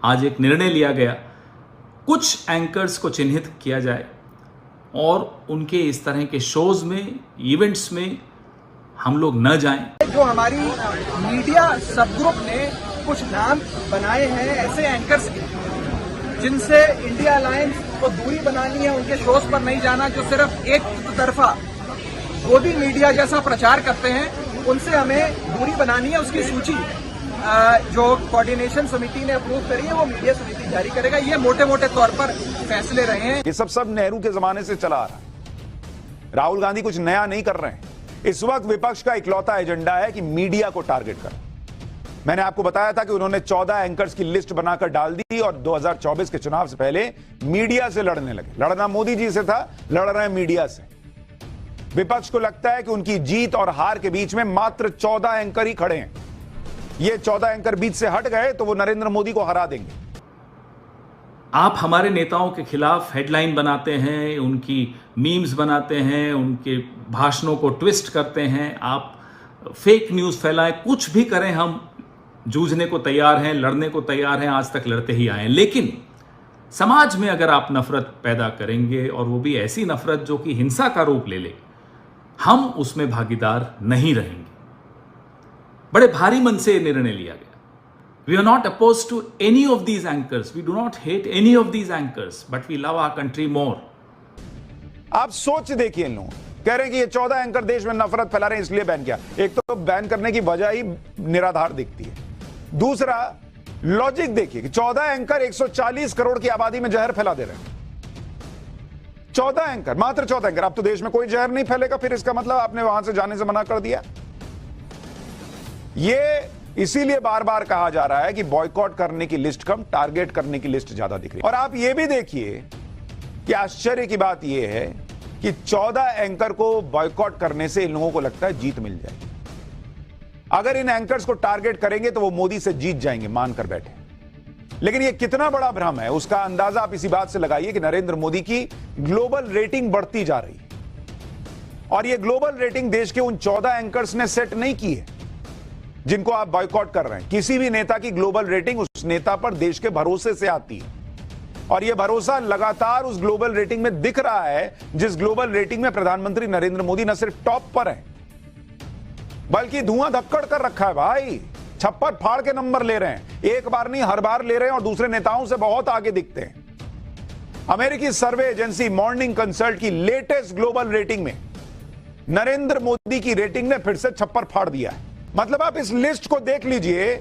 आज एक निर्णय लिया गया, कुछ एंकर्स को चिन्हित किया जाए और उनके इस तरह के शोज में, इवेंट्स में हम लोग न जाएं। जो हमारी मीडिया सबग्रुप ने कुछ नाम बनाए हैं ऐसे एंकर्स के जिनसे इंडिया अलायंस को दूरी बनानी है, उनके शोज पर नहीं जाना, जो सिर्फ एक तरफा गोदी मीडिया जैसा प्रचार करते हैं, उनसे हमें दूरी बनानी है। उसकी सूची जो कोऑर्डिनेशन समिति ने अप्रूव करी है वो मीडिया समिति जारी करेगा। ये मोटे मोटे तौर पर फैसले रहे हैं। ये सब नेहरू के जमाने से चला आ रहा है। राहुल गांधी कुछ नया नहीं कर रहे हैं। इस वक्त विपक्ष का इकलौता एजेंडा है कि मीडिया को टारगेट कर। मैंने आपको बताया था कि उन्होंने 14 एंकर्स की लिस्ट बनाकर डाल दी और 2024 के चुनाव से पहले मीडिया से लड़ने लगे। लड़ना मोदी जी से था, लड़ रहे हैं मीडिया से। विपक्ष को लगता है कि उनकी जीत और हार के बीच में मात्र 14 एंकर ही खड़े हैं। ये 14 एंकर बीच से हट गए तो वो नरेंद्र मोदी को हरा देंगे। आप हमारे नेताओं के खिलाफ हेडलाइन बनाते हैं, उनकी मीम्स बनाते हैं, उनके भाषणों को ट्विस्ट करते हैं, आप फेक न्यूज फैलाएं, कुछ भी करें, हम जूझने को तैयार हैं, लड़ने को तैयार हैं, आज तक लड़ते ही आए हैं। लेकिन समाज में अगर आप नफरत पैदा करेंगे और वो भी ऐसी नफरत जो कि हिंसा का रूप ले ले, हम उसमें भागीदार नहीं रहेंगे। बड़े भारी मन से निर्णय लिया गया। We are not opposed to any of these anchors. We do not hate any of these anchors, but we love our country more. आप सोच देखिए, इन लोग कह रहे हैं कि ये 14 एंकर देश में नफरत फैला रहे हैं इसलिए बैन किया। एक तो बैन करने की वजह ही निराधार दिखती है। दूसरा लॉजिक देखिए कि 14 एंकर 140 करोड़ की आबादी में जहर फैला दे रहे हैं। 14 एंकर, मात्र 14 एंकर। अब तो देश में कोई जहर नहीं फैलेगा, फिर इसका मतलब आपने वहां से जाने से मना कर दिया। ये इसीलिए बार बार कहा जा रहा है कि बॉयकॉट करने की लिस्ट कम, टारगेट करने की लिस्ट ज्यादा दिख रही है। और आप ये भी देखिए कि आश्चर्य की बात यह है कि 14 एंकर को बॉयकॉट करने से इन लोगों को लगता है जीत मिल जाएगी। अगर इन एंकर्स को टारगेट करेंगे तो वो मोदी से जीत जाएंगे, मानकर बैठे। लेकिन ये कितना बड़ा भ्रम है उसका अंदाजा आप इसी बात से लगाइए कि नरेंद्र मोदी की ग्लोबल रेटिंग बढ़ती जा रही है। और ये ग्लोबल रेटिंग देश के उन 14 एंकर्स ने सेट नहीं की है जिनको आप बॉयकॉट कर रहे हैं। किसी भी नेता की ग्लोबल रेटिंग उस नेता पर देश के भरोसे से आती है, और यह भरोसा लगातार उस ग्लोबल रेटिंग में दिख रहा है, जिस ग्लोबल रेटिंग में प्रधानमंत्री नरेंद्र मोदी न सिर्फ टॉप पर है बल्कि धुआं धक्कड़ कर रखा है। भाई छप्पर फाड़ के नंबर ले रहे हैं, एक बार नहीं हर बार ले रहे हैं, और दूसरे नेताओं से बहुत आगे दिखते हैं। अमेरिकी सर्वे एजेंसी मॉर्निंग कंसल्ट की लेटेस्ट ग्लोबल रेटिंग में नरेंद्र मोदी की रेटिंग ने फिर से छप्पर फाड़ दिया है। मतलब आप इस लिस्ट को देख लीजिए,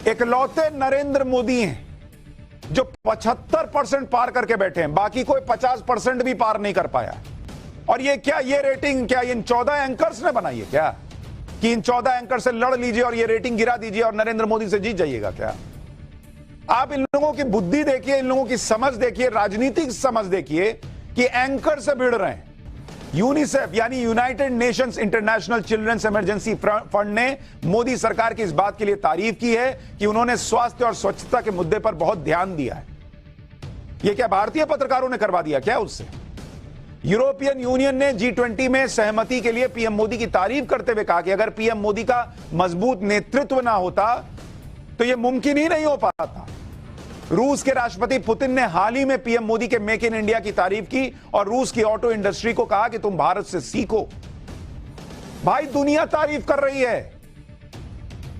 इकलौते नरेंद्र मोदी हैं जो 75% पार करके बैठे हैं, बाकी कोई 50% भी पार नहीं कर पाया। और ये क्या, ये रेटिंग क्या इन 14 एंकर्स ने बनाई है क्या कि इन 14 एंकर से लड़ लीजिए और ये रेटिंग गिरा दीजिए और नरेंद्र मोदी से जीत जाइएगा क्या? आप इन लोगों की बुद्धि देखिए, इन लोगों की समझ देखिए, राजनीतिक समझ देखिए कि एंकर से भिड़ रहे हैं। यूनिसेफ यानी United Nations International Children's Emergency Fund ने मोदी सरकार की इस बात के लिए तारीफ की है कि उन्होंने स्वास्थ्य और स्वच्छता के मुद्दे पर बहुत ध्यान दिया है। यह क्या भारतीय पत्रकारों ने करवा दिया क्या उससे? यूरोपियन यूनियन ने G20 में सहमति के लिए पीएम मोदी की तारीफ करते हुए कहा कि अगर पीएम मोदी का मजबूत नेतृत्व ना होता तो यह मुमकिन ही नहीं हो पाता। रूस के राष्ट्रपति पुतिन ने हाल ही में पीएम मोदी के मेक इन इंडिया की तारीफ की और रूस की ऑटो इंडस्ट्री को कहा कि तुम भारत से सीखो। भाई दुनिया तारीफ कर रही है।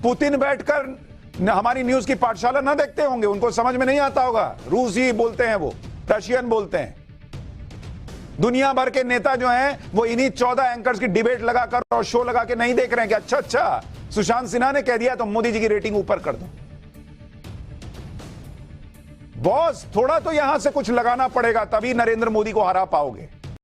पुतिन बैठकर हमारी न्यूज की पाठशाला ना देखते होंगे, उनको समझ में नहीं आता होगा। रूसी बोलते हैं, वो रशियन बोलते हैं। दुनिया भर के नेता जो हैं वो इन्हीं 14 एंकर्स की डिबेट लगाकर और शो लगा के नहीं देख रहे हैं कि अच्छा अच्छा सुशांत सिन्हा ने कह दिया तो मोदी जी की रेटिंग ऊपर कर दो। बॉस थोड़ा तो यहां से कुछ लगाना पड़ेगा, तभी नरेंद्र मोदी को हरा पाओगे।